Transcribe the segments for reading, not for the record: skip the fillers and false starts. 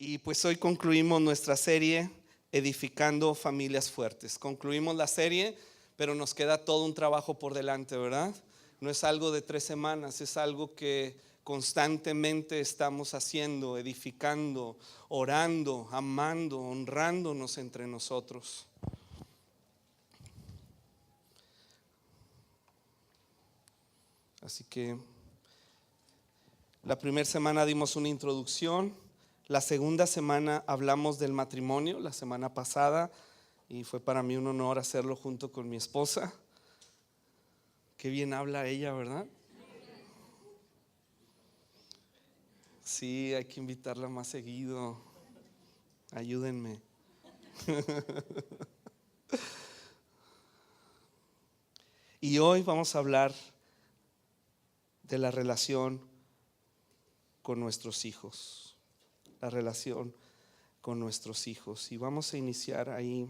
Y pues hoy concluimos nuestra serie Edificando Familias Fuertes. Concluimos la serie, pero nos queda todo un trabajo por delante, ¿verdad? No es algo de 3 semanas, es algo que constantemente estamos haciendo, edificando, orando, amando, honrándonos entre nosotros. Así que la primera semana dimos una introducción. La segunda semana hablamos del matrimonio, la semana pasada, y fue para mí un honor hacerlo junto con mi esposa. Qué bien habla ella, ¿verdad? Sí, hay que invitarla más seguido. Ayúdenme. Y hoy vamos a hablar de la relación con nuestros hijos. La relación con nuestros hijos. Y vamos a iniciar ahí.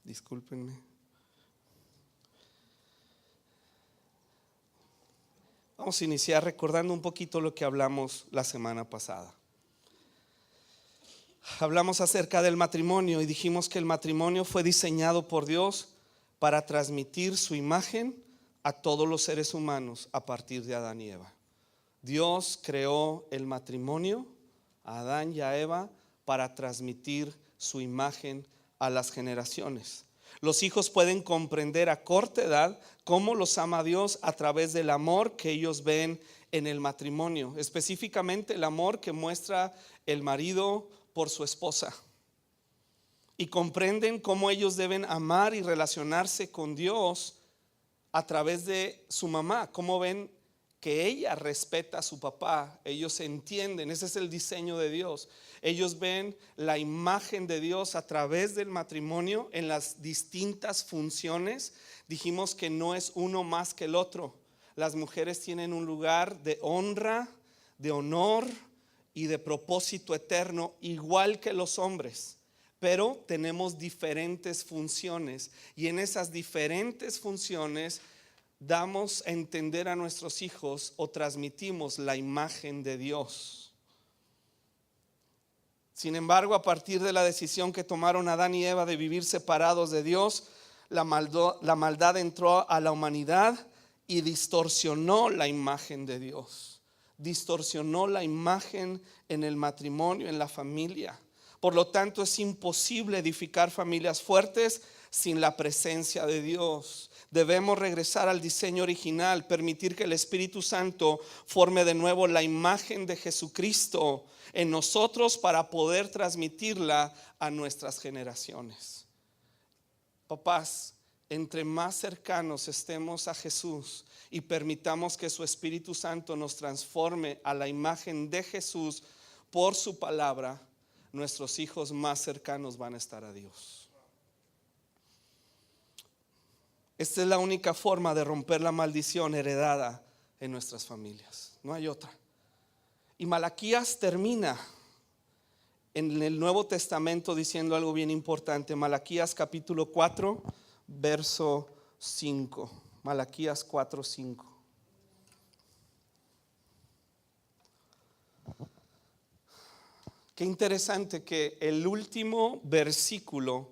Discúlpenme. Vamos a iniciar recordando un poquito lo que hablamos la semana pasada. Hablamos acerca del matrimonio y dijimos que el matrimonio fue diseñado por Dios para transmitir su imagen a todos los seres humanos a partir de Adán y Eva. Dios creó el matrimonio, a Adán y a Eva, para transmitir su imagen a las generaciones. Los hijos pueden comprender a corta edad cómo los ama Dios a través del amor que ellos ven en el matrimonio, específicamente el amor que muestra el marido por su esposa. Y comprenden cómo ellos deben amar y relacionarse con Dios a través de su mamá, cómo ven que ella respeta a su papá. Ellos entienden, ese es el diseño de Dios. Ellos ven la imagen de Dios a través del matrimonio en las distintas funciones. Dijimos que no es uno más que el otro. Las mujeres tienen un lugar de honra, de honor y de propósito eterno, igual que los hombres. Pero tenemos diferentes funciones y en esas diferentes funciones damos a entender a nuestros hijos o transmitimos la imagen de Dios. Sin embargo, a partir de la decisión que tomaron Adán y Eva de vivir separados de Dios, la maldad entró a la humanidad y distorsionó la imagen de Dios. Distorsionó la imagen en el matrimonio, en la familia. Por lo tanto, es imposible edificar familias fuertes sin la presencia de Dios. Debemos regresar al diseño original, permitir que el Espíritu Santo forme de nuevo la imagen de Jesucristo en nosotros para poder transmitirla a nuestras generaciones. Papás, entre más cercanos estemos a Jesús y permitamos que su Espíritu Santo nos transforme a la imagen de Jesús por su palabra, nuestros hijos más cercanos van a estar a Dios. Esta es la única forma de romper la maldición heredada en nuestras familias. No hay otra. Y Malaquías termina en el Nuevo Testamento diciendo algo bien importante. Malaquías capítulo 4, verso 5. Malaquías 4, 5. Qué interesante que el último versículo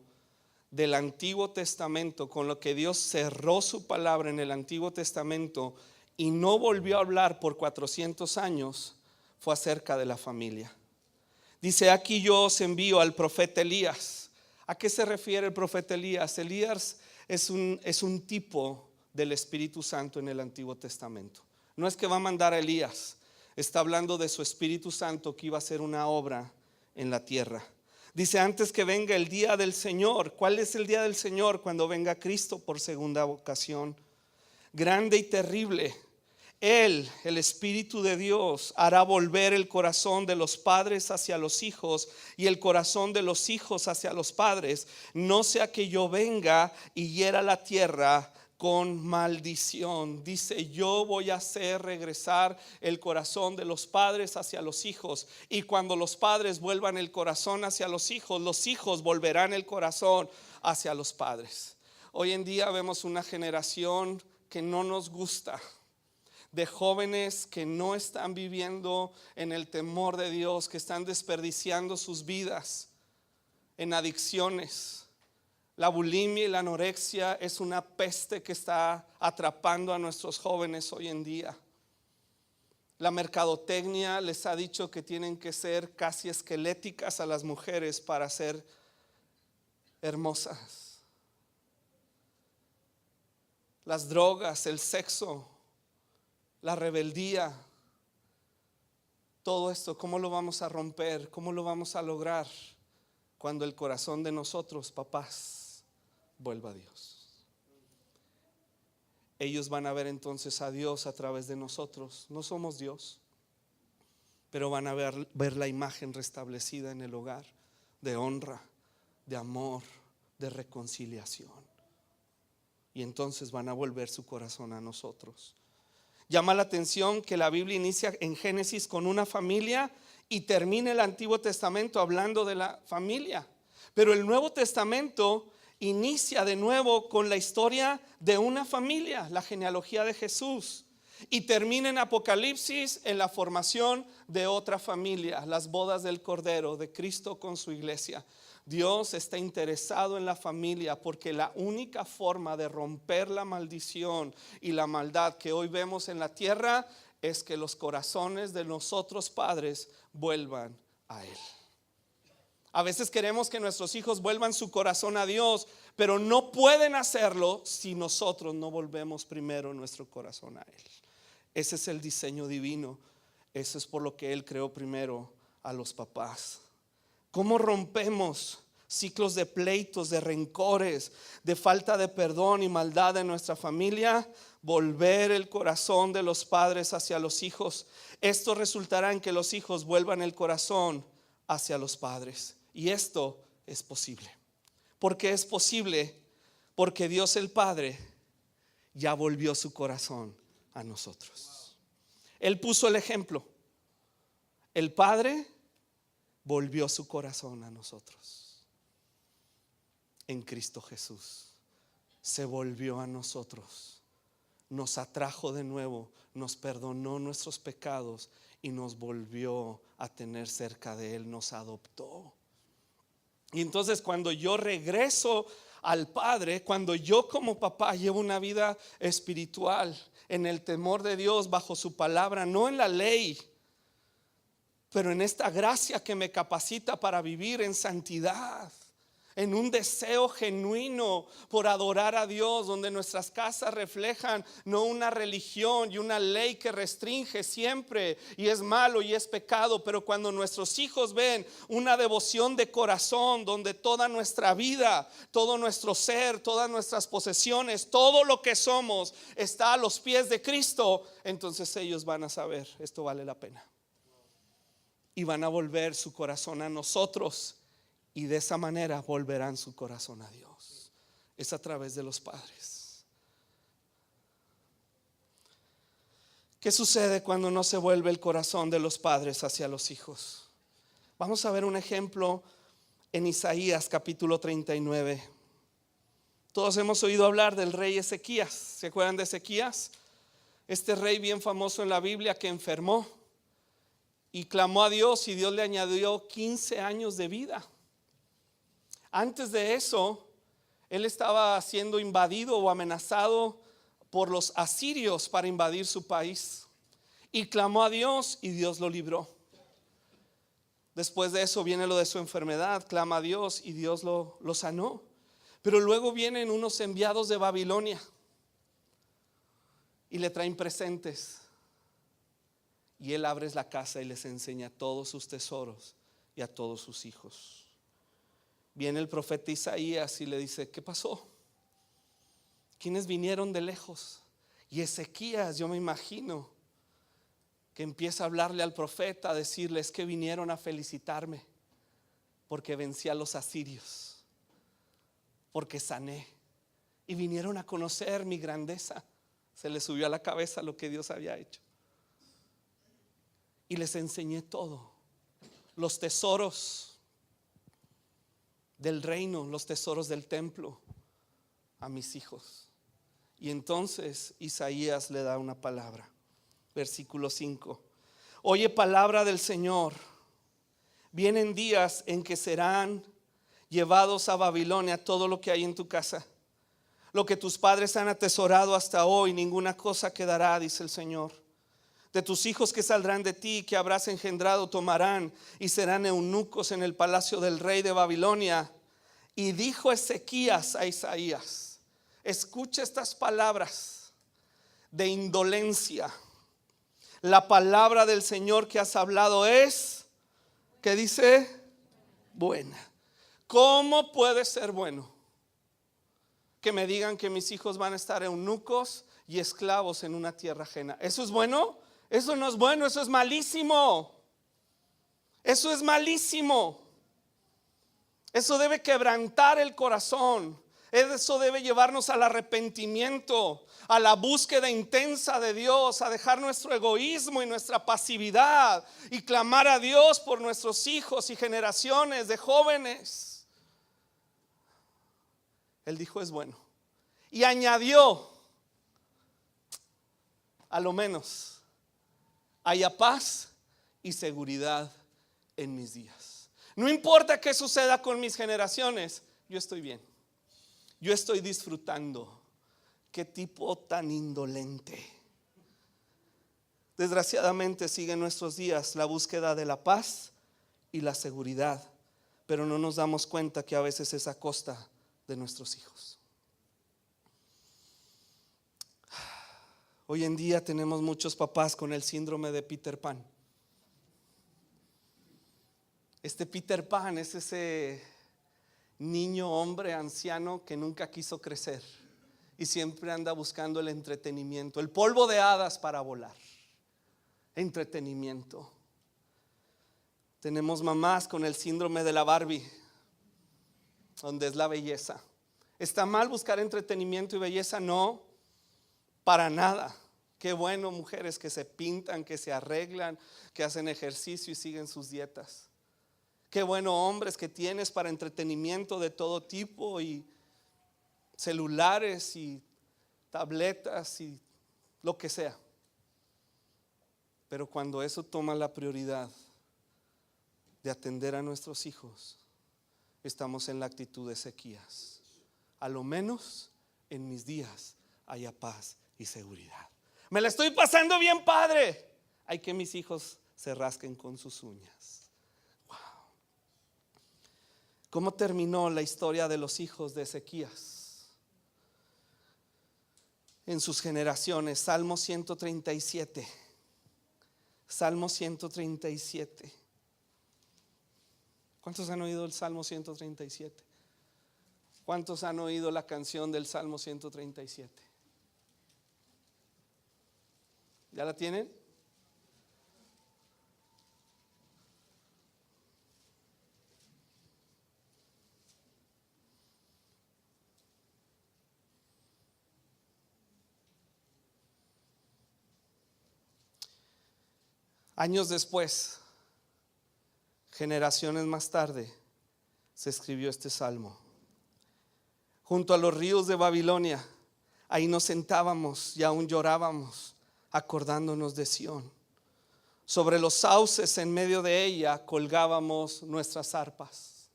del Antiguo Testamento, con lo que Dios cerró su palabra en el Antiguo Testamento y no volvió a hablar por 400 años, fue acerca de la familia. Dice: aquí yo os envío al profeta Elías. ¿A qué se refiere el profeta Elías? Elías es un tipo del Espíritu Santo en el Antiguo Testamento. No es que va a mandar a Elías, está hablando de su Espíritu Santo que iba a hacer una obra en la tierra. Dice: antes que venga el día del Señor. ¿Cuál es el día del Señor? Cuando venga Cristo por segunda ocasión. Grande y terrible. Él, el Espíritu de Dios, hará volver el corazón de los padres hacia los hijos y el corazón de los hijos hacia los padres, no sea que yo venga y hiera la tierra con maldición. Dice: yo voy a hacer regresar el corazón de los padres hacia los hijos, y cuando los padres vuelvan el corazón hacia los hijos volverán el corazón hacia los padres. Hoy en día vemos una generación que no nos gusta. de jóvenes que no están viviendo en el temor de Dios, que están desperdiciando sus vidas en adicciones. La bulimia y la anorexia es una peste que está atrapando a nuestros jóvenes hoy en día. La mercadotecnia les ha dicho que tienen que ser casi esqueléticas a las mujeres para ser hermosas. Las drogas, el sexo, la rebeldía, todo esto, ¿cómo lo vamos a romper? ¿Cómo lo vamos a lograr? Cuando el corazón de nosotros, papás, vuelva a Dios. Ellos van a ver entonces a Dios a través de nosotros. No somos Dios, pero van a ver la imagen restablecida en el hogar, de honra, de amor, de reconciliación. Y entonces van a volver su corazón a nosotros. Llama la atención que la Biblia inicia en Génesis con una familia y termina el Antiguo Testamento hablando de la familia. Pero el Nuevo Testamento inicia de nuevo con la historia de una familia, la genealogía de Jesús, y termina en Apocalipsis en la formación de otra familia, las bodas del Cordero, de Cristo con su iglesia. Dios está interesado en la familia porque la única forma de romper la maldición y la maldad que hoy vemos en la tierra es que los corazones de nosotros padres vuelvan a Él. A veces queremos que nuestros hijos vuelvan su corazón a Dios, pero no pueden hacerlo si nosotros no volvemos primero nuestro corazón a Él. Ese es el diseño divino. Eso es por lo que Él creó primero a los papás. ¿Cómo rompemos ciclos de pleitos, de rencores, de falta de perdón y maldad en nuestra familia? Volver el corazón de los padres hacia los hijos. Esto resultará en que los hijos vuelvan el corazón hacia los padres. Y esto es posible. ¿Por qué es posible? Porque Dios el Padre ya volvió su corazón a nosotros. Él puso el ejemplo. El Padre volvió su corazón a nosotros. En Cristo Jesús se volvió a nosotros, nos atrajo de nuevo, nos perdonó nuestros pecados y nos volvió a tener cerca de Él, nos adoptó. Y entonces cuando yo regreso al Padre, cuando yo como papá llevo una vida espiritual en el temor de Dios, bajo su palabra, no en la ley, pero en esta gracia que me capacita para vivir en santidad, en un deseo genuino por adorar a Dios, donde nuestras casas reflejan no una religión y una ley que restringe siempre y es malo y es pecado, pero cuando nuestros hijos ven una devoción de corazón, donde toda nuestra vida, todo nuestro ser, todas nuestras posesiones, todo lo que somos está a los pies de Cristo, entonces ellos van a saber, esto vale la pena. Y van a volver su corazón a nosotros. Y de esa manera volverán su corazón a Dios. Es a través de los padres. ¿Qué sucede cuando no se vuelve el corazón de los padres hacia los hijos? Vamos a ver un ejemplo en Isaías capítulo 39. Todos hemos oído hablar del rey Ezequías. ¿Se acuerdan de Ezequías? Este rey bien famoso en la Biblia que enfermó y clamó a Dios y Dios le añadió 15 años de vida. Antes de eso, él estaba siendo invadido o amenazado por los asirios para invadir su país. Y clamó a Dios y Dios lo libró. Después de eso viene lo de su enfermedad, clama a Dios y Dios lo sanó. Pero luego vienen unos enviados de Babilonia y le traen presentes. Y él abre la casa y les enseña todos sus tesoros y a todos sus hijos. Viene el profeta Isaías y le dice: ¿qué pasó? ¿Quiénes vinieron de lejos? Y Ezequías, yo me imagino que empieza a hablarle al profeta, a decirle: es que vinieron a felicitarme porque vencí a los asirios, porque sané, y vinieron a conocer mi grandeza. Se les subió a la cabeza lo que Dios había hecho. Y les enseñé todo, los tesoros del reino, los tesoros del templo a mis hijos. Y entonces Isaías le da una palabra. Versículo 5. Oye palabra del Señor. Vienen días en que serán llevados a Babilonia todo lo que hay en tu casa. Lo que tus padres han atesorado hasta hoy, ninguna cosa quedará, dice el Señor. De tus hijos que saldrán de ti, que habrás engendrado, tomarán y serán eunucos en el palacio del rey de Babilonia. Y dijo Ezequías a Isaías, escucha estas palabras de indolencia. La palabra del Señor que has hablado es, ¿qué dice? Buena. ¿Cómo puede ser bueno? Que me digan que mis hijos van a estar eunucos y esclavos en una tierra ajena. ¿Eso es bueno? Eso no es bueno, eso es malísimo. Eso es malísimo. Eso debe quebrantar el corazón. Eso debe llevarnos al arrepentimiento, a la búsqueda intensa de Dios, a dejar nuestro egoísmo y nuestra pasividad y clamar a Dios por nuestros hijos y generaciones de jóvenes. Él dijo es bueno. Y añadió, a lo menos, haya paz y seguridad en mis días. No importa qué suceda con mis generaciones, yo estoy bien. Yo estoy disfrutando. Qué tipo tan indolente. Desgraciadamente sigue en nuestros días la búsqueda de la paz y la seguridad, pero no nos damos cuenta que a veces es a costa de nuestros hijos. Hoy en día tenemos muchos papás con el síndrome de Peter Pan. Este Peter Pan es ese niño, hombre, anciano que nunca quiso crecer y siempre anda buscando el entretenimiento, el polvo de hadas para volar. Entretenimiento. Tenemos mamás con el síndrome de la Barbie, donde es la belleza. ¿Está mal buscar entretenimiento y belleza? No, para nada. Qué bueno, mujeres que se pintan, que se arreglan, que hacen ejercicio y siguen sus dietas. Qué bueno, hombres que tienes para entretenimiento de todo tipo y celulares y tabletas y lo que sea. Pero cuando eso toma la prioridad de atender a nuestros hijos, estamos en la actitud de Ezequías. A lo menos en mis días haya paz y seguridad. Me la estoy pasando bien, padre. Hay que mis hijos se rasquen con sus uñas. Wow. ¿Cómo terminó la historia de los hijos de Ezequías? En sus generaciones, Salmo 137. Salmo 137. ¿Cuántos han oído el Salmo 137? ¿Cuántos han oído la canción del Salmo 137? ¿Ya la tienen? Años después, generaciones más tarde, se escribió este salmo. Junto a los ríos de Babilonia, ahí nos sentábamos y aún llorábamos, acordándonos de Sión. Sobre los sauces en medio de ella colgábamos nuestras arpas.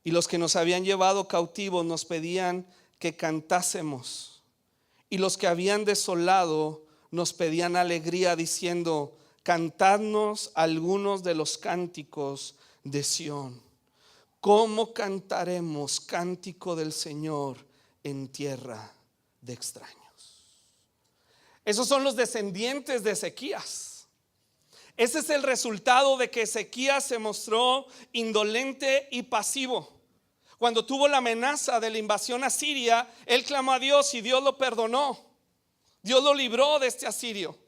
Y los que nos habían llevado cautivos nos pedían que cantásemos. Y los que habían desolado nos pedían alegría diciendo, cantadnos algunos de los cánticos de Sión. ¿Cómo cantaremos cántico del Señor en tierra de extraños? Esos son los descendientes de Ezequías. Ese es el resultado de que Ezequías se mostró indolente y pasivo. Cuando tuvo la amenaza de la invasión asiria, él clamó a Dios y Dios lo perdonó. Dios lo libró de este asirio.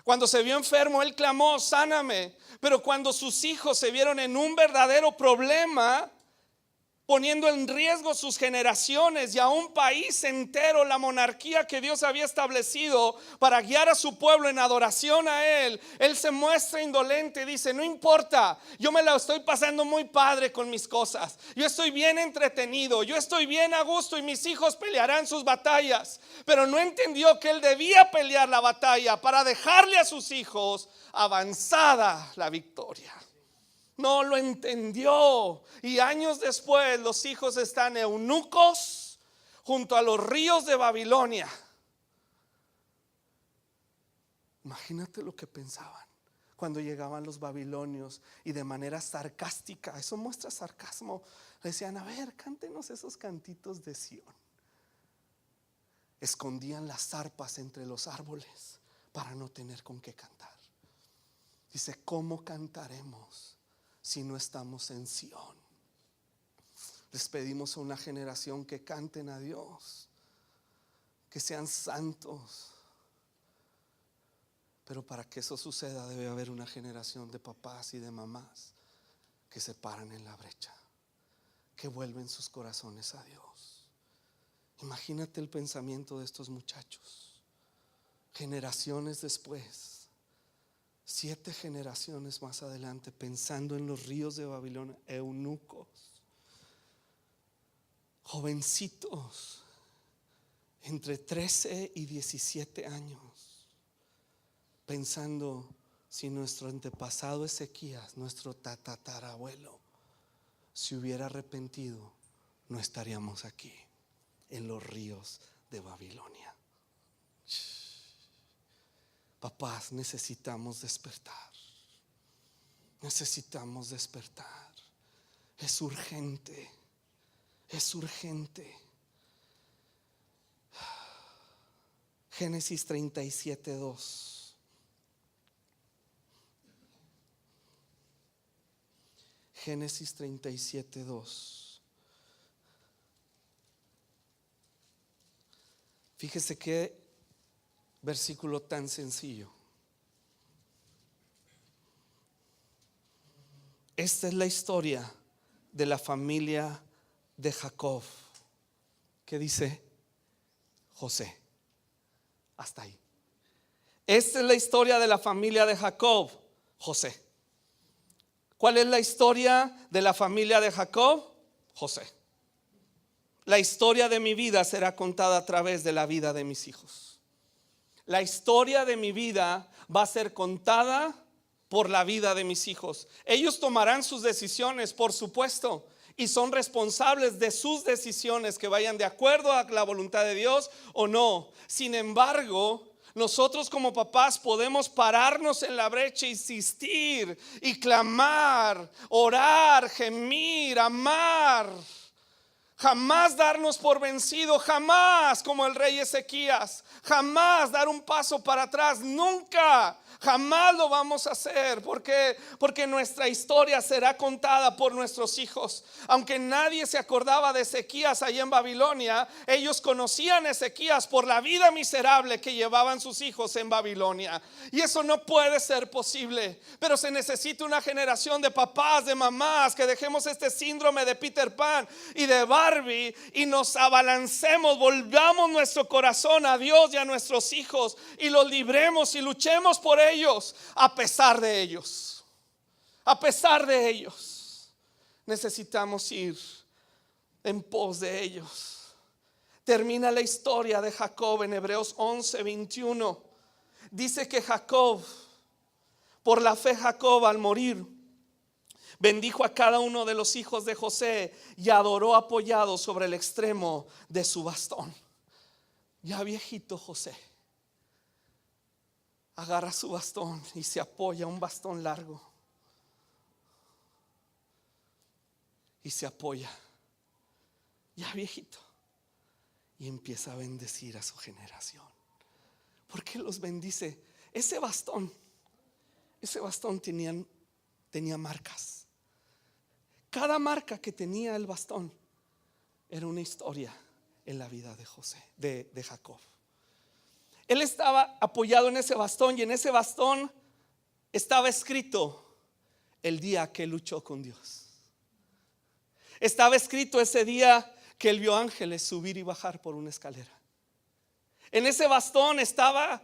Cuando se vio enfermo, él clamó, sáname. Pero cuando sus hijos se vieron en un verdadero problema, poniendo en riesgo sus generaciones y a un país entero, la monarquía que Dios había establecido para guiar a su pueblo en adoración a Él. Él se muestra indolente y dice: no importa, yo me la estoy pasando muy padre con mis cosas, yo estoy bien entretenido, yo estoy bien a gusto y mis hijos pelearán sus batallas. Pero no entendió que él debía pelear la batalla para dejarle a sus hijos avanzada la victoria. No lo entendió, y años después los hijos están eunucos junto a los ríos de Babilonia. Imagínate lo que pensaban cuando llegaban los babilonios y de manera sarcástica, eso muestra sarcasmo, le decían: a ver, cántenos esos cantitos de Sión. Escondían las arpas entre los árboles para no tener con qué cantar. Dice: ¿cómo cantaremos si no estamos en Sión? Les pedimos a una generación que canten a Dios, que sean santos. Pero para que eso suceda debe haber una generación de papás y de mamás que se paran en la brecha, que vuelven sus corazones a Dios. Imagínate el pensamiento de estos muchachos. Generaciones después, 7 generaciones más adelante, pensando en los ríos de Babilonia, eunucos, jovencitos entre 13 y 17 años, pensando: si nuestro antepasado Ezequías, nuestro tatarabuelo, se hubiera arrepentido, no estaríamos aquí en los ríos de Babilonia. Papás, necesitamos despertar. Necesitamos despertar. Es urgente. Es urgente. Génesis 37:2. Génesis 37:2. Fíjese qué versículo tan sencillo. Esta es la historia de la familia de Jacob. ¿Qué dice? José. Hasta ahí. Esta es la historia de la familia de Jacob. José. ¿Cuál es la historia de la familia de Jacob? José. La historia de mi vida será contada a través de la vida de mis hijos. La historia de mi vida va a ser contada por la vida de mis hijos. Ellos tomarán sus decisiones, por supuesto, y son responsables de sus decisiones, que vayan de acuerdo a la voluntad de Dios o no. Sin embargo, nosotros como papás podemos pararnos en la brecha, insistir y clamar, orar, gemir, amar. Jamás darnos por vencido, jamás como el rey Ezequías, jamás dar un paso para atrás, nunca. Jamás lo vamos a hacer. Porque nuestra historia será contada por nuestros hijos. Aunque nadie se acordaba de Ezequías allá en Babilonia, ellos conocían a Ezequías por la vida miserable que llevaban sus hijos en Babilonia. Y eso no puede ser posible. Pero se necesita una generación de papás, de mamás, que dejemos este síndrome de Peter Pan y de Barbie y nos abalancemos, volvamos nuestro corazón a Dios y a nuestros hijos y los libremos y luchemos por ellos. A pesar de ellos, a pesar de ellos, necesitamos ir en pos de ellos. Termina la historia de Jacob en Hebreos 11:21. Dice que Jacob, por la fe Jacob al morir, bendijo a cada uno de los hijos de José y adoró apoyado sobre el extremo de su bastón. Ya viejito José agarra su bastón y se apoya, un bastón largo, y se apoya, ya viejito, y empieza a bendecir a su generación. ¿Por qué los bendice? Ese bastón tenía marcas. Cada marca que tenía el bastón era una historia en la vida de José, de Jacob. Él estaba apoyado en ese bastón, y en ese bastón estaba escrito el día que luchó con Dios. Estaba escrito ese día que él vio ángeles subir y bajar por una escalera. En ese bastón estaba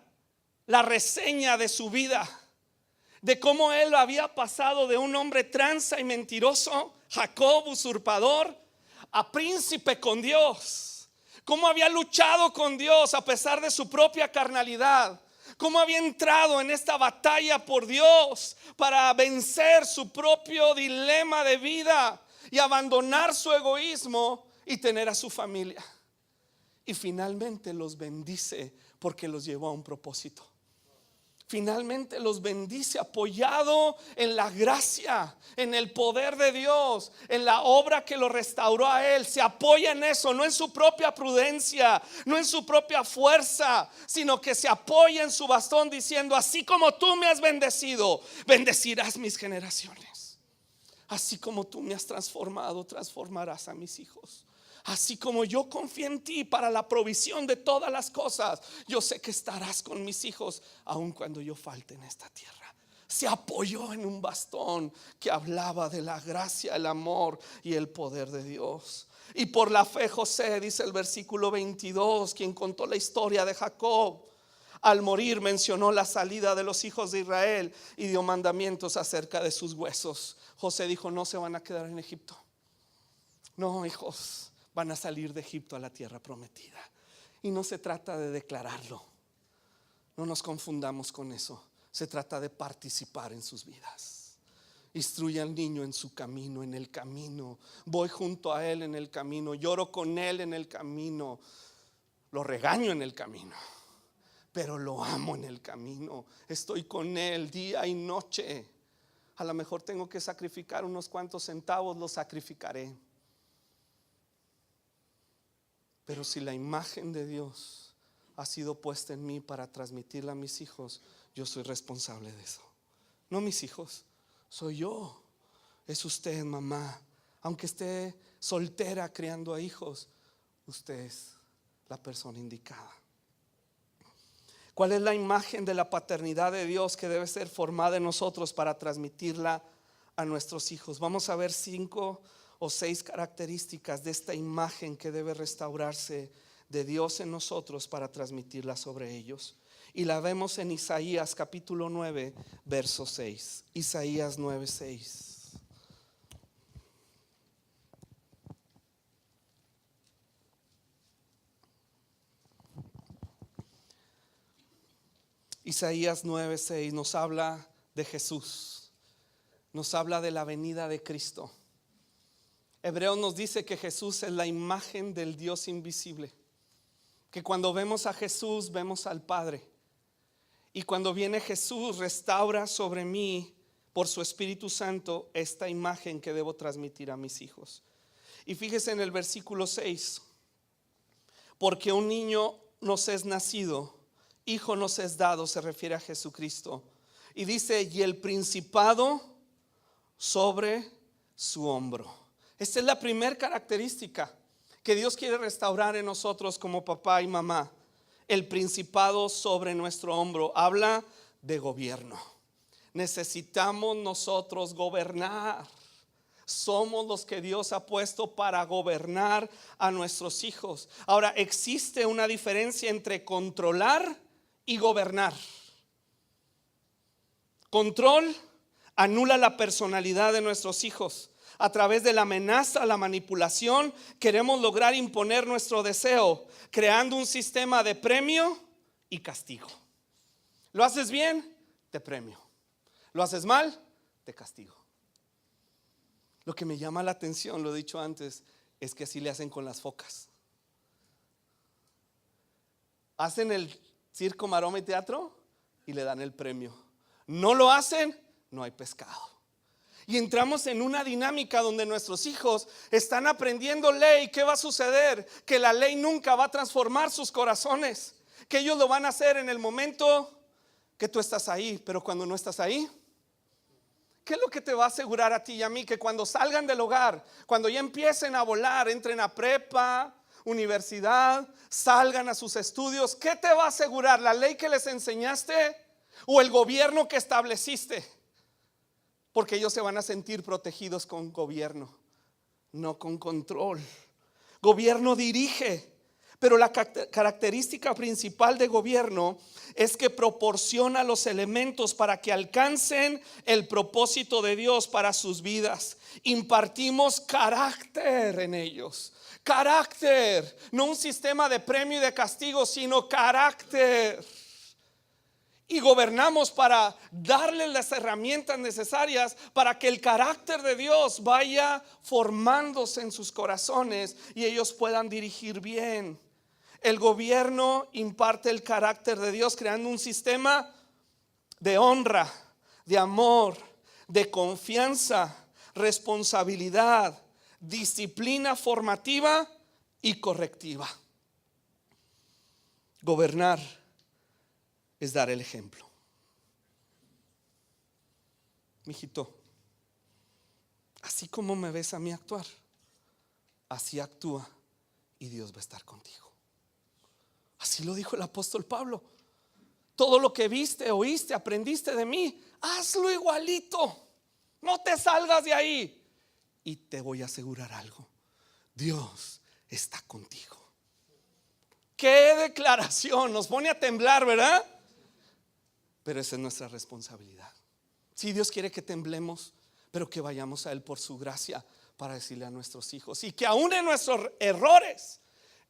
la reseña de su vida, de cómo él había pasado de un hombre tranza y mentiroso, Jacob usurpador, a príncipe con Dios. Cómo había luchado con Dios a pesar de su propia carnalidad. Cómo había entrado en esta batalla por Dios para vencer su propio dilema de vida y abandonar su egoísmo y tener a su familia. Y finalmente los bendice porque los llevó a un propósito. Finalmente los bendice apoyado en la gracia, en el poder de Dios, en la obra que lo restauró a él. Se apoya en eso, no en su propia prudencia, no en su propia fuerza, sino que se apoya en su bastón diciendo: así como tú me has bendecido, bendecirás mis generaciones. Así como tú me has transformado, transformarás a mis hijos. Así como yo confío en ti para la provisión de todas las cosas, yo sé que estarás con mis hijos aun cuando yo falte en esta tierra. Se apoyó en un bastón que hablaba de la gracia, el amor y el poder de Dios. Y por la fe José, dice el versículo 22, quien contó la historia de Jacob, al morir mencionó la salida de los hijos de Israel y dio mandamientos acerca de sus huesos. José dijo: no se van a quedar en Egipto. No, hijos, van a salir de Egipto a la tierra prometida. Y no se trata de declararlo. No nos confundamos con eso. Se trata de participar en sus vidas. Instruye al niño en su camino, en el camino. Voy junto a él en el camino. Lloro con él en el camino. Lo regaño en el camino, pero lo amo en el camino. Estoy con él día y noche. A lo mejor tengo que sacrificar unos cuantos centavos, los sacrificaré. Pero si la imagen de Dios ha sido puesta en mí para transmitirla a mis hijos, yo soy responsable de eso. No mis hijos, soy yo. Es usted, mamá. Aunque esté soltera criando a hijos, usted es la persona indicada. ¿Cuál es la imagen de la paternidad de Dios que debe ser formada en nosotros para transmitirla a nuestros hijos? Vamos a ver 5 o 6 características de esta imagen que debe restaurarse de Dios en nosotros para transmitirla sobre ellos. Y la vemos en Isaías capítulo 9, verso 6. Isaías 9, 6. Isaías 9, 6 nos habla de Jesús. Nos habla de la venida de Cristo. Hebreos nos dice que Jesús es la imagen del Dios invisible, que cuando vemos a Jesús vemos al Padre, y cuando viene Jesús restaura sobre mí por su Espíritu Santo esta imagen que debo transmitir a mis hijos. Y fíjese en el versículo 6: porque un niño nos es nacido, hijo nos es dado, se refiere a Jesucristo, y dice: y el principado sobre su hombro. Esta es la primera característica que Dios quiere restaurar en nosotros como papá y mamá. El principado sobre nuestro hombro. Habla de gobierno. Necesitamos nosotros gobernar. Somos los que Dios ha puesto para gobernar a nuestros hijos. Ahora, existe una diferencia entre controlar y gobernar. Control anula la personalidad de nuestros hijos. A través de la amenaza, la manipulación, queremos lograr imponer nuestro deseo, creando un sistema de premio y castigo. ¿Lo haces bien? Te premio. ¿Lo haces mal? Te castigo. Lo que me llama la atención, lo he dicho antes, es que así le hacen con las focas. Hacen el circo, maroma y teatro y le dan el premio. No lo hacen, no hay pescado. Y entramos en una dinámica donde nuestros hijos están aprendiendo ley. ¿Qué va a suceder? Que la ley nunca va a transformar sus corazones. Que ellos lo van a hacer en el momento que tú estás ahí. Pero cuando no estás ahí, ¿qué es lo que te va a asegurar a ti y a mí? Que cuando salgan del hogar, cuando ya empiecen a volar, entren a prepa, universidad, salgan a sus estudios, ¿qué te va a asegurar? ¿La ley que les enseñaste o el gobierno que estableciste? Porque ellos se van a sentir protegidos con gobierno. no con control. Gobierno dirige, pero la característica principal de gobierno es que proporciona los elementos para que alcancen el propósito de Dios para sus vidas. Impartimos carácter en ellos. Carácter, no un sistema de premio y de castigo, sino carácter. Y gobernamos para darles las herramientas necesarias para que el carácter de Dios vaya formándose en sus corazones y ellos puedan dirigir bien. El gobierno imparte el carácter de Dios creando un sistema de honra, de amor, de confianza, responsabilidad, disciplina formativa y correctiva. Gobernar es dar el ejemplo. Mijito, así como me ves a mí actuar, así actúa y Dios va a estar contigo. Así lo dijo el apóstol Pablo. Todo lo que viste, oíste, aprendiste de mí, hazlo igualito. No te salgas de ahí. Y te voy a asegurar algo: Dios está contigo. Qué declaración, nos pone a temblar, ¿verdad? Pero esa es nuestra responsabilidad. Si Dios quiere que temblemos, pero que vayamos a Él por su gracia para decirle a nuestros hijos, y que aún en nuestros errores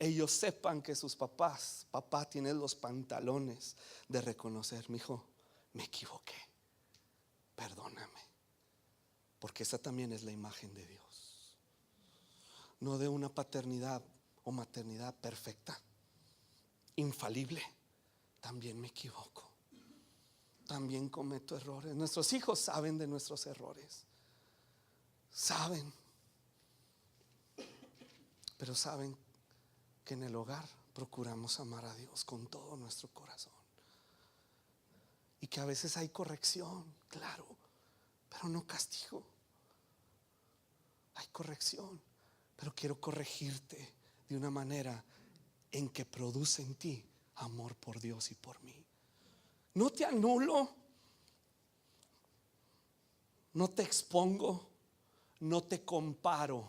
ellos sepan que sus papás, papá, tienes los pantalones de reconocer: mi hijo, me equivoqué, perdóname. Porque esa también es la imagen de Dios. No de una paternidad o maternidad perfecta, infalible. También me equivoco, también cometo errores. Nuestros hijos saben de nuestros errores, saben, pero saben que en el hogar procuramos amar a Dios con todo nuestro corazón, y que a veces hay corrección, claro, pero no castigo. Hay corrección, pero quiero corregirte de una manera en que produce en ti amor por Dios y por mí. No te anulo, no te expongo, no te comparo.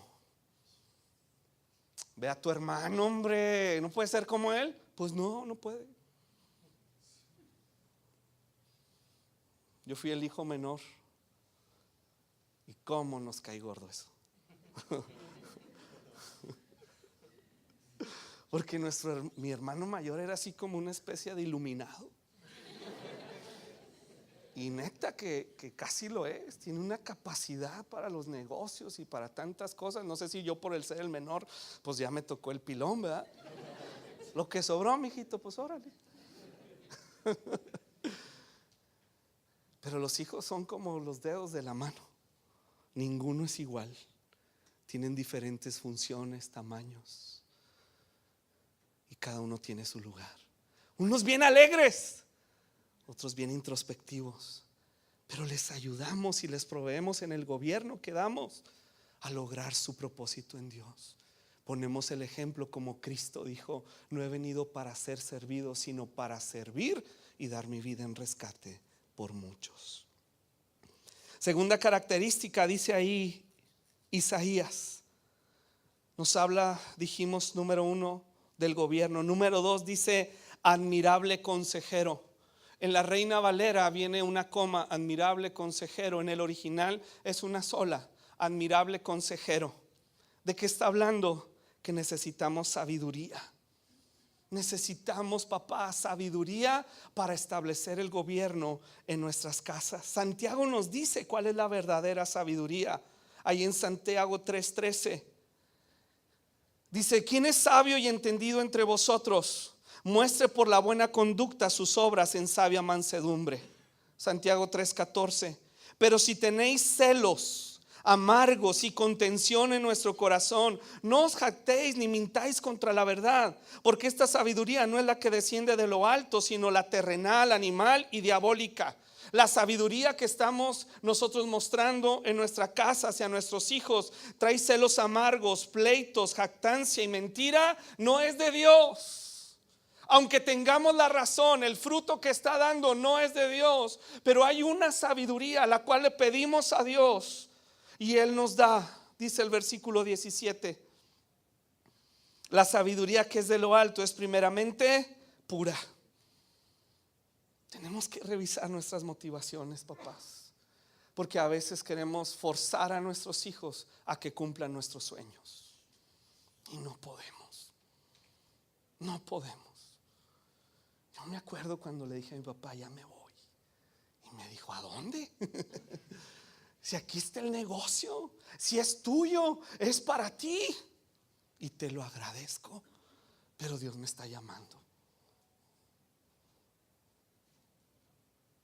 Ve a tu hermano, hombre, ¿no puede ser como él? Pues no, no puede. Yo fui el hijo menor, y cómo nos cae gordo eso. Porque mi hermano mayor era así como una especie de iluminado. Y neta que casi lo es. Tiene una capacidad para los negocios y para tantas cosas. No sé si yo, por el ser el menor, pues ya me tocó el pilón, ¿verdad? Lo que sobró, mijito, pues órale. Pero los hijos son como los dedos de la mano. Ninguno es igual. Tienen diferentes funciones, tamaños, y cada uno tiene su lugar. Unos bien alegres, otros bien introspectivos, pero les ayudamos y les proveemos en el gobierno que damos a lograr su propósito en Dios. Ponemos el ejemplo como Cristo dijo: no he venido para ser servido, sino para servir y dar mi vida en rescate por muchos. Segunda característica, dice ahí Isaías, nos habla, dijimos, número 1, del gobierno. Número 2 dice admirable consejero. En la Reina Valera viene una coma, admirable consejero. En el original es una sola, admirable consejero. ¿De qué está hablando? Que necesitamos sabiduría. Necesitamos, papá, sabiduría para establecer el gobierno en nuestras casas. Santiago nos dice cuál es la verdadera sabiduría. Ahí en Santiago 3:13 dice: ¿quién es sabio y entendido entre vosotros? Muestre por la buena conducta sus obras en sabia mansedumbre. Santiago 3:14. Pero si tenéis celos amargos y contención en nuestro corazón, no os jactéis ni mintáis contra la verdad, porque esta sabiduría no es la que desciende de lo alto, sino la terrenal, animal y diabólica. La sabiduría que estamos nosotros mostrando en nuestra casa hacia nuestros hijos trae celos amargos, pleitos, jactancia y mentira. No es de Dios. Aunque tengamos la razón, el fruto que está dando no es de Dios, pero hay una sabiduría a la cual le pedimos a Dios y Él nos da Dice el versículo 17: la sabiduría que es de lo alto es primeramente pura. Tenemos que revisar nuestras motivaciones, papás, porque a veces queremos forzar a nuestros hijos a que cumplan nuestros sueños y no podemos. No podemos. Yo me acuerdo cuando le dije a mi papá: ya me voy. Y me dijo: ¿a dónde? Si aquí está el negocio, si es tuyo, es para ti. Y te lo agradezco, pero Dios me está llamando.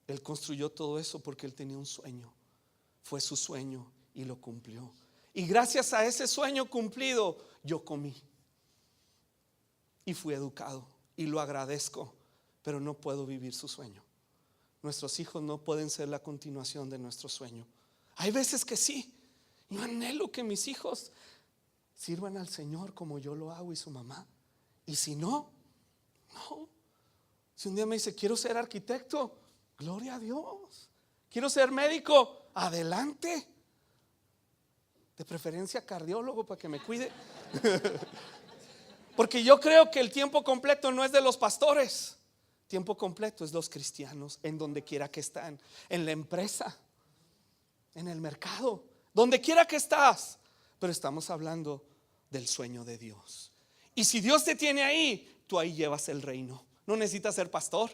Él construyó todo eso porque él tenía un sueño. Fue su sueño y lo cumplió. Y gracias a ese sueño cumplido, yo comí y fui educado, y lo agradezco, pero no puedo vivir su sueño. Nuestros hijos no pueden ser la continuación de nuestro sueño. Hay veces que sí. Yo anhelo que mis hijos sirvan al Señor como yo lo hago y su mamá. Y si no, no. Si un día me dice: quiero ser arquitecto, gloria a Dios. Quiero ser médico, adelante. De preferencia cardiólogo para que me cuide. Porque yo creo que el tiempo completo no es de los pastores. Tiempo completo es los cristianos, en donde quiera que están, en la empresa, en el mercado, donde quiera que estás. Pero estamos hablando del sueño de Dios. Y si Dios te tiene ahí, tú ahí llevas el reino. No necesitas ser pastor,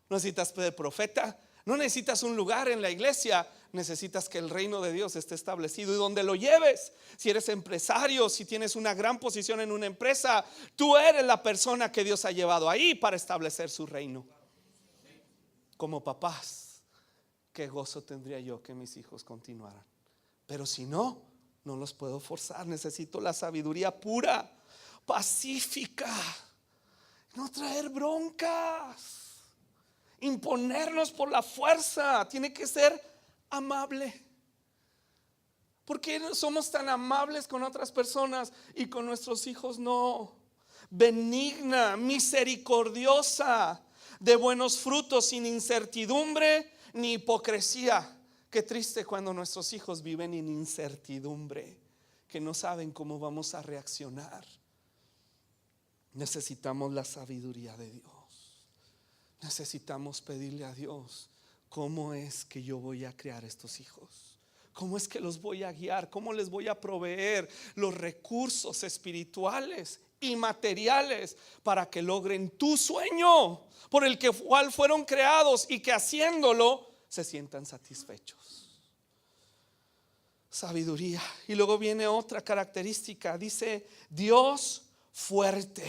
no necesitas ser profeta, no necesitas un lugar en la iglesia. Necesitas que el reino de Dios esté establecido, y donde lo lleves. Si eres empresario, si tienes una gran posición en una empresa, tú eres la persona que Dios ha llevado ahí para establecer su reino. Como papás, qué gozo tendría yo que mis hijos continuaran. Pero si no, no los puedo forzar. Necesito la sabiduría pura, pacífica, no traer broncas, imponernos por la fuerza. Tiene que ser amable. ¿Por qué somos tan amables con otras personas y con nuestros hijos no? Benigna, misericordiosa, de buenos frutos, sin incertidumbre ni hipocresía. Qué triste cuando nuestros hijos viven en incertidumbre, que no saben cómo vamos a reaccionar. Necesitamos la sabiduría de Dios. Necesitamos pedirle a Dios: ¿cómo es que yo voy a criar estos hijos? ¿Cómo es que los voy a guiar? ¿Cómo les voy a proveer los recursos espirituales y materiales para que logren tu sueño por el cual fueron creados, y que haciéndolo se sientan satisfechos? Sabiduría. Y luego viene otra característica. Dice: Dios fuerte.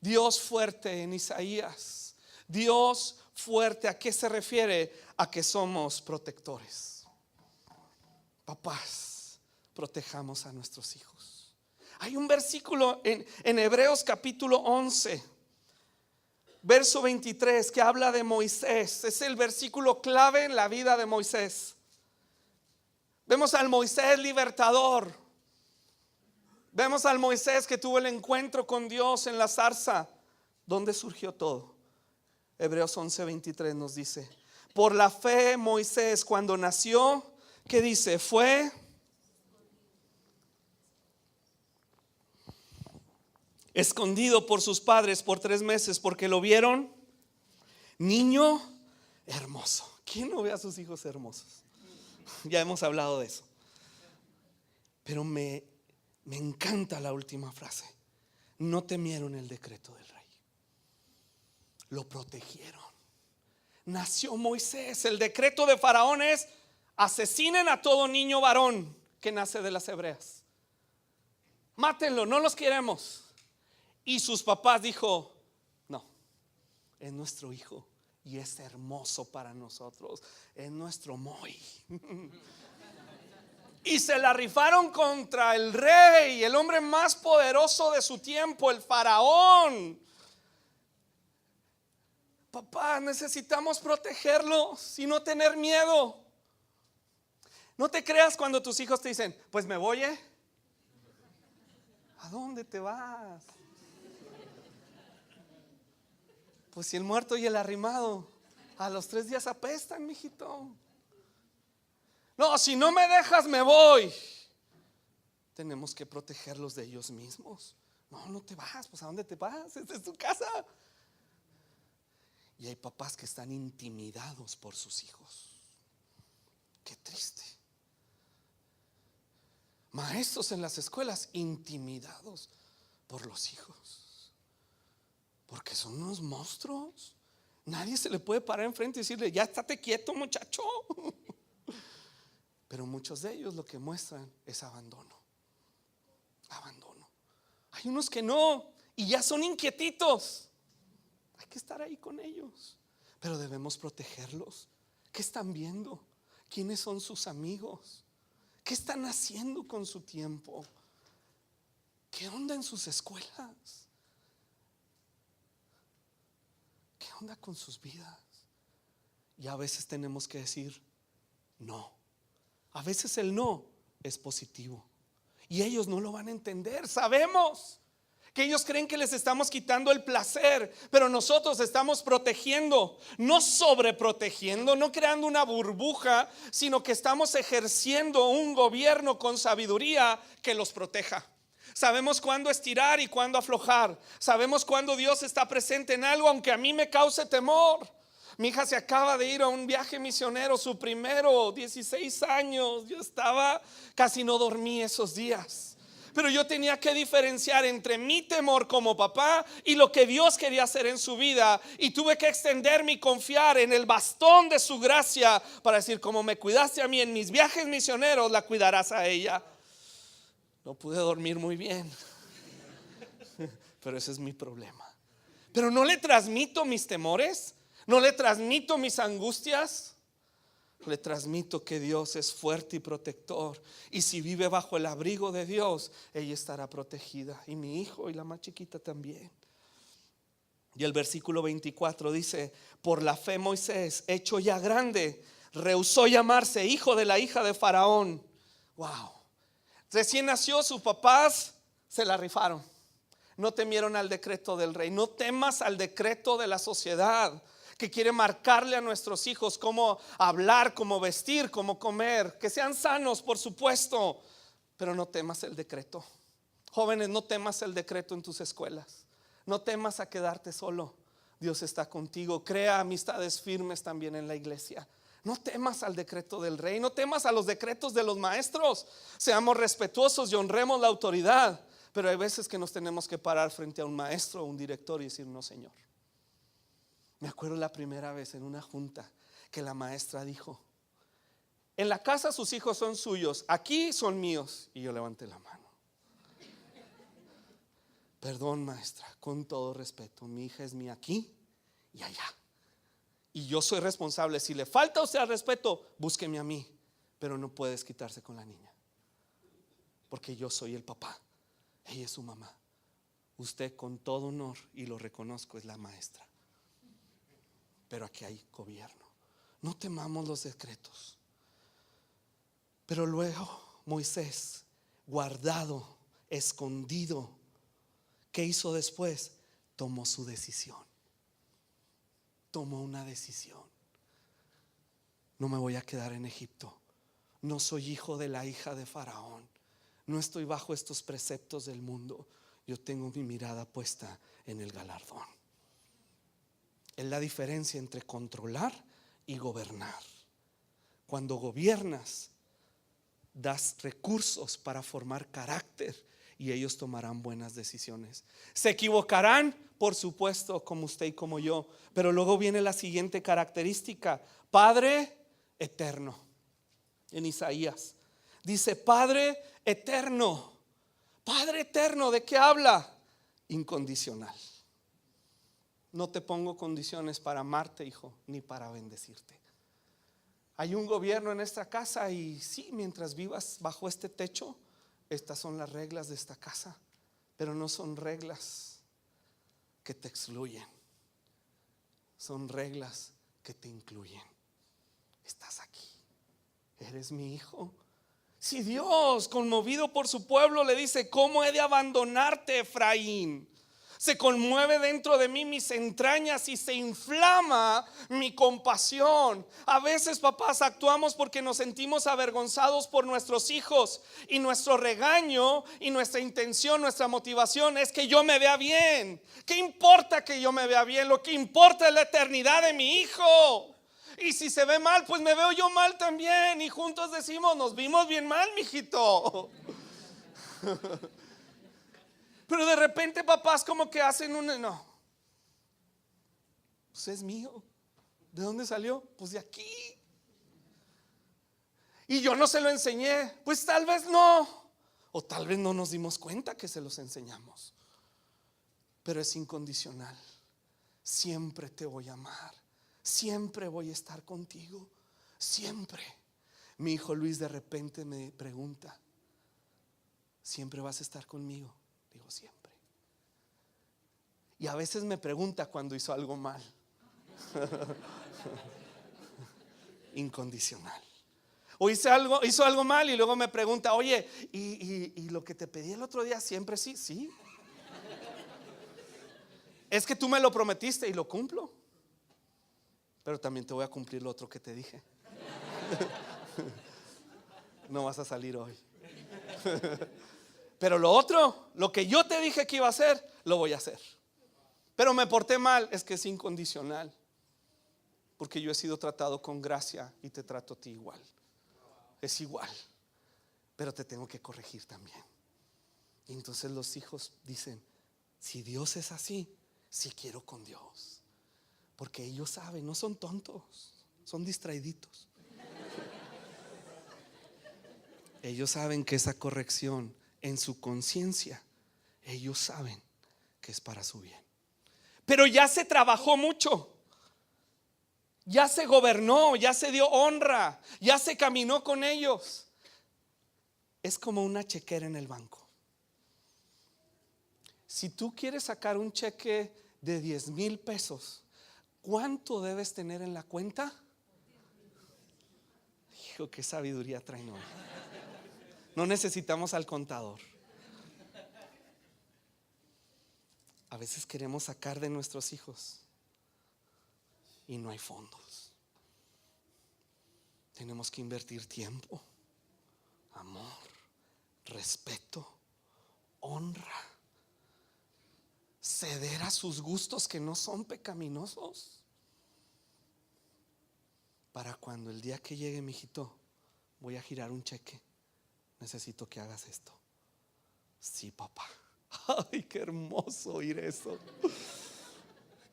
Dios fuerte en Isaías. Dios fuerte. ¿A qué se refiere? A que somos protectores. Papás, protejamos a nuestros hijos. Hay un versículo en Hebreos capítulo 11, verso 23, que habla de Moisés. Es el versículo clave en la vida de Moisés. Vemos al Moisés libertador. Vemos al Moisés que tuvo el encuentro con Dios en la zarza. ¿Dónde surgió todo? Hebreos 11:23 nos dice: por la fe Moisés, cuando nació, ¿qué dice? Fue escondido por sus padres por 3 meses, porque lo vieron niño hermoso. ¿Quién no ve a sus hijos hermosos? Ya hemos hablado de eso. Pero me encanta la última frase: no temieron el decreto del rey, lo protegieron. Nació Moisés. El decreto de Faraón es: asesinen a todo niño varón que nace de las hebreas, mátenlo, no los queremos. Y sus papás dijo: no, es nuestro hijo y es hermoso para nosotros, es nuestro Moy. Y se la rifaron contra el rey, el hombre más poderoso de su tiempo, el faraón. Papá, necesitamos protegerlos y no tener miedo. No te creas cuando tus hijos te dicen: pues me voy, ¿eh? ¿A dónde te vas? Pues si el muerto y el arrimado a los 3 días apestan, mijito. No, si no me dejas me voy. tenemos que protegerlos de ellos mismos. No, no te vas, pues ¿a dónde te vas? Esta es tu casa. Y hay papás que están intimidados por sus hijos. Qué triste. Maestros en las escuelas intimidados por los hijos, porque son unos monstruos. Nadie se le puede parar enfrente y decirle: ya estate quieto, muchacho. Pero muchos de ellos lo que muestran es abandono. Abandono. Hay unos que no, y ya son inquietitos. Hay que estar ahí con ellos, pero debemos protegerlos. ¿Qué están viendo? ¿Quiénes son sus amigos? ¿Qué están haciendo con su tiempo? ¿Qué onda en sus escuelas? ¿Qué onda con sus vidas? Y a veces tenemos que decir no. A veces el no es positivo y ellos no lo van a entender. Sabemos que ellos creen que les estamos quitando el placer, pero nosotros estamos protegiendo, no sobreprotegiendo, no creando una burbuja, sino que estamos ejerciendo un gobierno con sabiduría que los proteja. Sabemos cuándo estirar y cuándo aflojar. Sabemos cuándo Dios está presente en algo, aunque a mí me cause temor. Mi hija se acaba de ir a un viaje misionero, su primero, 16 años. Yo casi no dormí esos días. Pero yo tenía que diferenciar entre mi temor como papá y lo que Dios quería hacer en su vida. Y tuve que extenderme y confiar en el bastón de su gracia para decir: como me cuidaste a mí en mis viajes misioneros, la cuidarás a ella. No pude dormir muy bien, pero ese es mi problema. Pero no le transmito mis temores, no le transmito mis angustias. Le transmito que Dios es fuerte y protector, y si vive bajo el abrigo de Dios, ella estará protegida, y mi hijo y la más chiquita también. Y el versículo 24 dice: por la fe Moisés, hecho ya grande, rehusó llamarse hijo de la hija de Faraón. Wow. Recién nació, sus papás se la rifaron. No temieron al decreto del rey. No temas al decreto de la sociedad que quiere marcarle a nuestros hijos cómo hablar, cómo vestir, cómo comer. Que sean sanos, por supuesto, pero no temas el decreto. Jóvenes, no temas el decreto en tus escuelas. No temas a quedarte solo. Dios está contigo. Crea amistades firmes también en la iglesia. No temas al decreto del rey. No temas a los decretos de los maestros. Seamos respetuosos y honremos la autoridad. Pero hay veces que nos tenemos que parar frente a un maestro o un director y decir: no, Señor. Me acuerdo la primera vez en una junta que la maestra dijo: en la casa sus hijos son suyos, aquí son míos. Y yo levanté la mano. Perdón, maestra, con todo respeto, mi hija es mía aquí y allá, y yo soy responsable. Si le falta a usted al respeto, búsqueme a mí, pero no puede desquitarse con la niña, porque yo soy el papá, ella es su mamá. Usted, con todo honor, y lo reconozco, es la maestra, pero aquí hay gobierno. No temamos los decretos. Pero luego Moisés, guardado, escondido, ¿qué hizo después? Tomó su decisión. Tomó una decisión. No me voy a quedar en Egipto. No soy hijo de la hija de Faraón. No estoy bajo estos preceptos del mundo. Yo tengo mi mirada puesta en el galardón. Es la diferencia entre controlar y gobernar. Cuando gobiernas, das recursos para formar carácter, y ellos tomarán buenas decisiones. Se equivocarán, por supuesto, como usted y como yo, pero luego viene la siguiente característica: Padre eterno. En Isaías dice: Padre eterno. Padre eterno, ¿de qué habla? Incondicional. No te pongo condiciones para amarte, hijo, ni para bendecirte. Hay un gobierno en esta casa, y sí, mientras vivas bajo este techo, estas son las reglas de esta casa, pero no son reglas que te excluyen, son reglas que te incluyen. Estás aquí, eres mi hijo. Si Dios, conmovido por su pueblo, le dice: ¿cómo he de abandonarte, Efraín? Se conmueve dentro de mí mis entrañas y se inflama mi compasión. A veces, papás, actuamos porque nos sentimos avergonzados por nuestros hijos, y nuestro regaño y nuestra intención, nuestra motivación es que yo me vea bien. ¿Qué importa que yo me vea bien? Lo que importa es la eternidad de mi hijo. Y si se ve mal, pues me veo yo mal también, y juntos decimos, nos vimos bien mal, mijito. Pero de repente, papás, como que hacen no, pues es mío. ¿De dónde salió? Pues de aquí. Y yo no se lo enseñé. Pues tal vez no, o tal vez no nos dimos cuenta que se los enseñamos. Pero es incondicional. Siempre te voy a amar, siempre voy a estar contigo, siempre. Mi hijo Luis de repente me pregunta: ¿siempre vas a estar conmigo? Digo, siempre. Y a veces me pregunta cuando hizo algo mal. Incondicional. O hizo algo mal y luego me pregunta: oye, ¿y lo que te pedí el otro día siempre sí? Sí. Es que tú me lo prometiste y lo cumplo, pero también te voy a cumplir lo otro que te dije. No vas a salir hoy. Pero lo otro, lo que yo te dije que iba a hacer, lo voy a hacer. Pero me porté mal, es que es incondicional, porque yo he sido tratado con gracia y te trato a ti igual. Es igual, pero te tengo que corregir también. Y entonces los hijos dicen: si Dios es así, sí quiero con Dios. Porque ellos saben, no son tontos, son distraíditos. Ellos saben que esa corrección en su conciencia, ellos saben que es para su bien. Pero ya se trabajó mucho, ya se gobernó, ya se dio honra, ya se caminó con ellos. Es como una chequera en el banco. Si tú quieres sacar un cheque de 10,000 pesos, ¿cuánto debes tener en la cuenta? Hijo, qué sabiduría traen hoy. No necesitamos al contador. A veces queremos sacar de nuestros hijos y no hay fondos. Tenemos que invertir tiempo, amor, respeto, honra, ceder a sus gustos que no son pecaminosos, para cuando el día que llegue, mi hijito, voy a girar un cheque, necesito que hagas esto. Sí, papá. Ay, qué hermoso oír eso.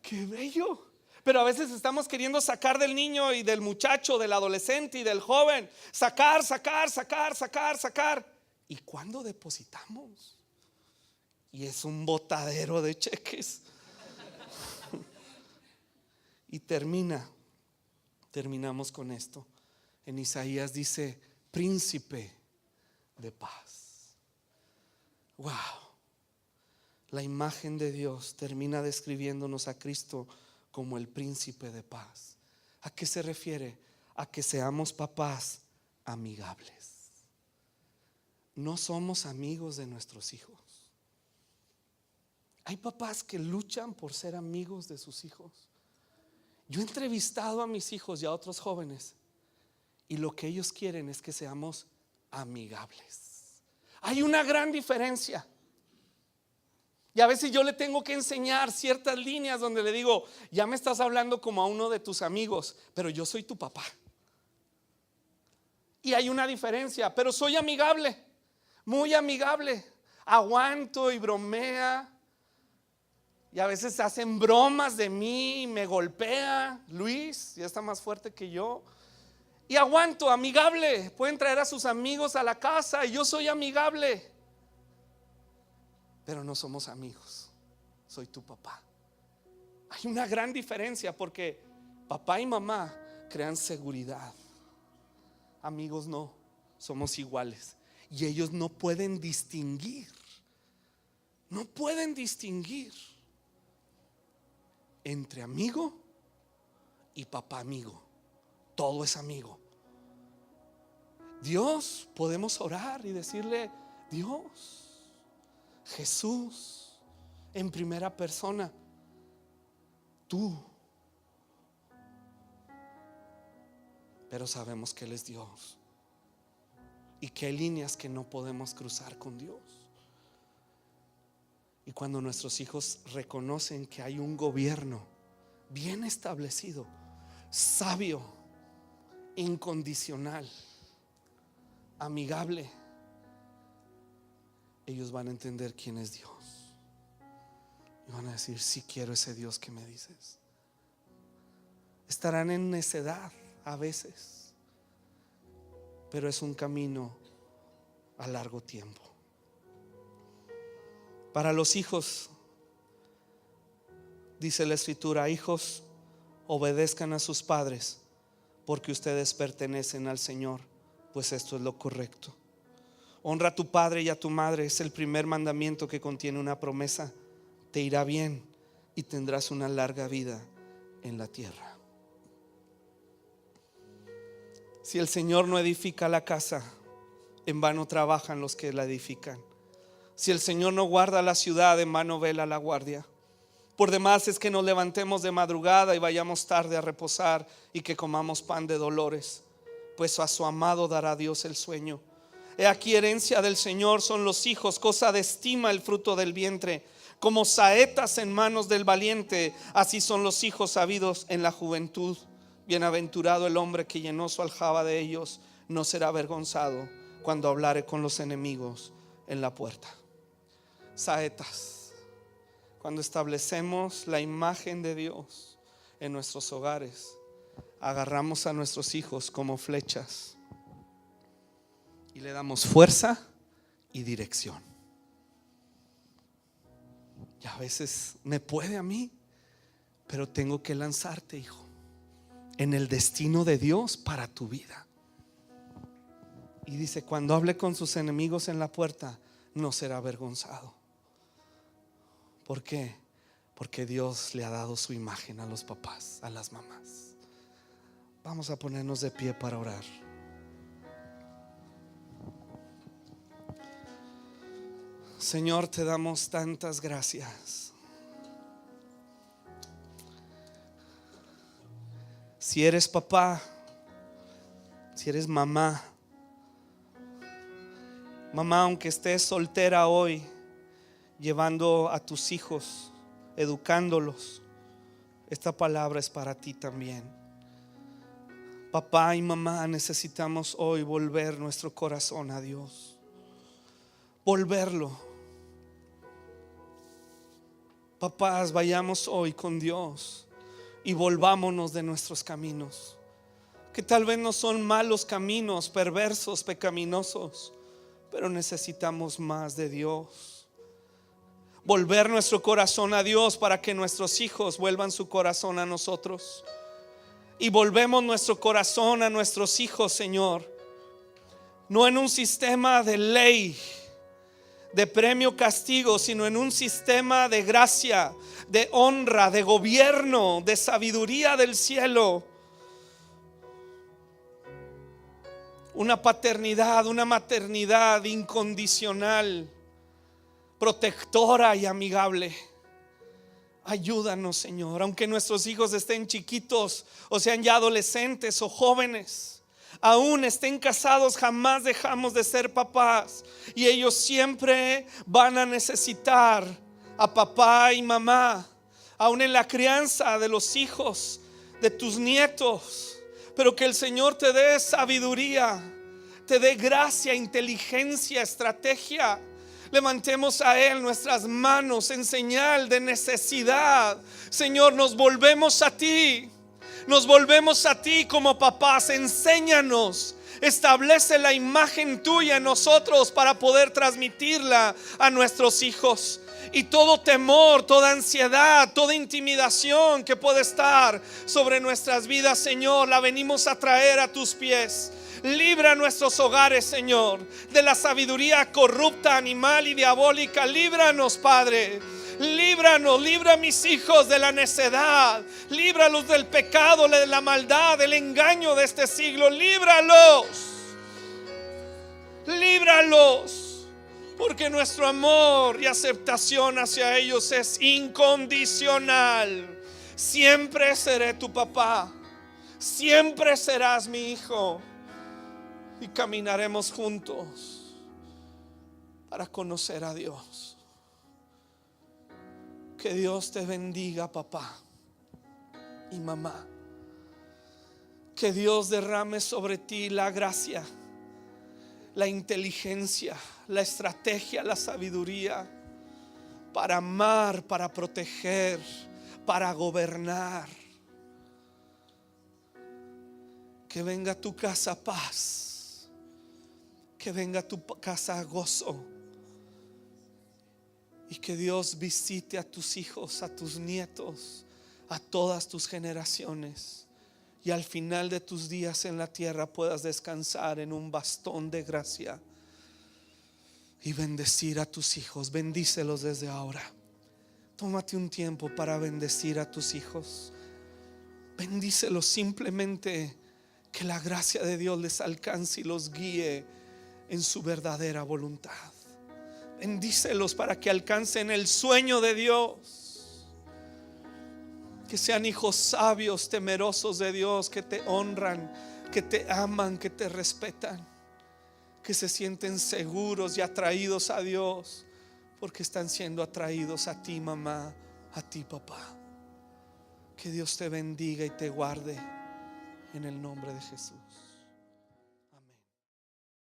Qué bello. Pero a veces estamos queriendo sacar del niño y del muchacho, del adolescente y del joven. Sacar. ¿Y cuándo depositamos? Y es un botadero de cheques. Y terminamos con esto. En Isaías dice: príncipe de paz. Wow. La imagen de Dios termina describiéndonos a Cristo como el príncipe de paz. ¿A qué se refiere? A que seamos papás amigables. No somos amigos de nuestros hijos. Hay papás que luchan por ser amigos de sus hijos. Yo he entrevistado a mis hijos y a otros jóvenes, y lo que ellos quieren es que seamos amigables. Hay una gran diferencia. Y a veces yo le tengo que enseñar ciertas líneas donde le digo: ya me estás hablando como a uno de tus amigos, pero yo soy tu papá. Y hay una diferencia, pero soy amigable, muy amigable. Aguanto y bromea. Y a veces hacen bromas de mí, me golpea. Luis ya está más fuerte que yo. Y aguanto, amigable. Pueden traer a sus amigos a la casa y yo soy amigable. Pero no somos amigos. Soy tu papá. Hay una gran diferencia, porque papá y mamá crean seguridad. Amigos no, somos iguales. Y ellos no pueden distinguir. No pueden distinguir entre amigo y papá amigo. Todo es amigo. Dios, podemos orar y decirle: Dios, Jesús, en primera persona. Tú. Pero sabemos que Él es Dios y que hay líneas que no podemos cruzar con Dios. Y cuando nuestros hijos reconocen que hay un gobierno bien establecido, sabio, incondicional, amigable, ellos van a entender quién es Dios y van a decir: sí quiero ese Dios que me dices. Estarán en necedad a veces, pero es un camino a largo tiempo. Para los hijos, dice la Escritura: hijos, obedezcan a sus padres, porque ustedes pertenecen al Señor, pues esto es lo correcto. Honra a tu padre y a tu madre, es el primer mandamiento que contiene una promesa. Te irá bien y tendrás una larga vida en la tierra. Si el Señor no edifica la casa, en vano trabajan los que la edifican. Si el Señor no guarda la ciudad, en vano vela la guardia. Por demás es que nos levantemos de madrugada y vayamos tarde a reposar, y que comamos pan de dolores, pues a su amado dará Dios el sueño. He aquí, herencia del Señor son los hijos, cosa de estima el fruto del vientre. Como saetas en manos del valiente, así son los hijos sabidos en la juventud. Bienaventurado el hombre que llenó su aljaba de ellos, no será avergonzado cuando hablare con los enemigos en la puerta. Saetas. Cuando establecemos la imagen de Dios en nuestros hogares, agarramos a nuestros hijos como flechas y le damos fuerza y dirección. Y a veces me puede a mí, pero tengo que lanzarte, hijo, en el destino de Dios para tu vida. Y dice: cuando hable con sus enemigos en la puerta, no será avergonzado. ¿Por qué? Porque Dios le ha dado su imagen a los papás, a las mamás. Vamos a ponernos de pie para orar. Señor, te damos tantas gracias. Si eres papá, si eres mamá, aunque estés soltera hoy, llevando a tus hijos, educándolos, esta palabra es para ti también. Papá y mamá, necesitamos hoy volver nuestro corazón a Dios, volverlo. Papás, vayamos hoy con Dios y volvámonos de nuestros caminos, que tal vez no son malos caminos, perversos, pecaminosos, pero necesitamos más de Dios. Volver nuestro corazón a Dios para que nuestros hijos vuelvan su corazón a nosotros. Y volvemos nuestro corazón a nuestros hijos, Señor, no en un sistema de ley, de premio castigo, sino en un sistema de gracia, de honra, de gobierno, de sabiduría del cielo. Una paternidad, una maternidad incondicional, protectora y amigable. Ayúdanos, Señor, aunque nuestros hijos estén chiquitos, o sean ya adolescentes o jóvenes, aún estén casados, jamás dejamos de ser papás, y ellos siempre van a necesitar a papá y mamá, aún en la crianza de los hijos, de tus nietos. Pero que el Señor te dé sabiduría, te dé gracia, inteligencia, estrategia. Levantemos a Él nuestras manos en señal de necesidad. Señor, nos volvemos a ti. Nos volvemos a ti como papás. Enséñanos, establece la imagen tuya en nosotros para poder transmitirla a nuestros hijos. Y todo temor, toda ansiedad, toda intimidación que puede estar sobre nuestras vidas, Señor, la venimos a traer a tus pies. Libra nuestros hogares, Señor, de la sabiduría corrupta, animal y diabólica. Líbranos, Padre. Líbranos, libra a mis hijos de la necedad. Líbralos del pecado, de la maldad, del engaño de este siglo. Líbralos. Líbralos. Porque nuestro amor y aceptación hacia ellos es incondicional. Siempre seré tu papá, siempre serás mi hijo, y caminaremos juntos para conocer a Dios. Que Dios te bendiga, papá y mamá. Que Dios derrame sobre ti la gracia, la inteligencia, la estrategia, la sabiduría para amar, para proteger, para gobernar. Que venga a tu casa paz, que venga a tu casa gozo, y que Dios visite a tus hijos, a tus nietos, a todas tus generaciones, y al final de tus días en la tierra puedas descansar en un bastón de gracia y bendecir a tus hijos. Bendícelos desde ahora. Tómate un tiempo para bendecir a tus hijos. Bendícelos, simplemente que la gracia de Dios les alcance y los guíe en su verdadera voluntad. Bendícelos para que alcancen el sueño de Dios, que sean hijos sabios, temerosos de Dios, que te honran, que te aman, que te respetan, que se sienten seguros y atraídos a Dios, porque están siendo atraídos a ti, mamá, a ti, papá. Que Dios te bendiga y te guarde en el nombre de Jesús.